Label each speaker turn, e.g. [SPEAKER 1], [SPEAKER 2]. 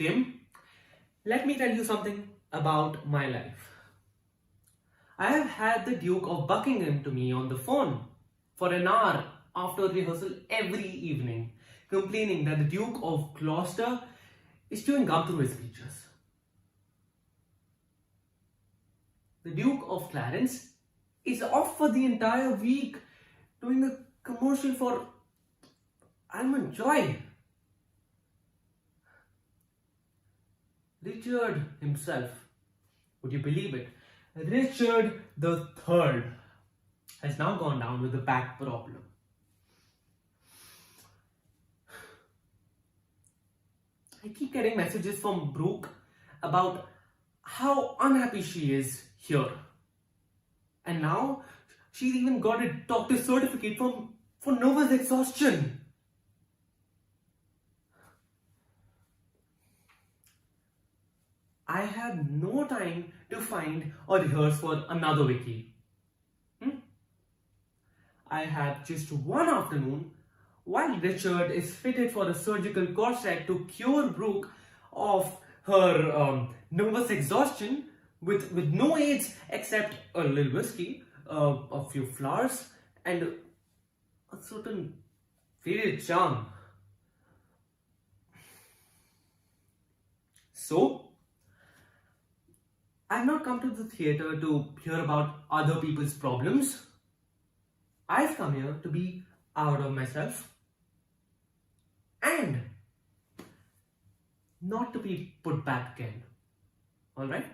[SPEAKER 1] Tim, let me tell you something about my life. I have had the Duke of Buckingham to me on the phone for an hour after rehearsal every evening, complaining that the Duke of Gloucester is chewing gum through his speeches. The Duke of Clarence is off for the entire week doing a commercial for Almond Joy. Richard himself, would you believe it? Richard the Third has now gone down with a back problem. I keep getting messages from Brooke about how unhappy she is here. And now she's even got a doctor's certificate for nervous exhaustion. I have no time to find or rehearse for another wiki. I have just one afternoon while Richard is fitted for a surgical corset to cure Brooke of her nervous exhaustion with no aids except a little whiskey, a few flowers, and a certain faded charm. So, I've not come to the theatre to hear about other people's problems. I've come here to be out of myself and not to be put back again. Alright?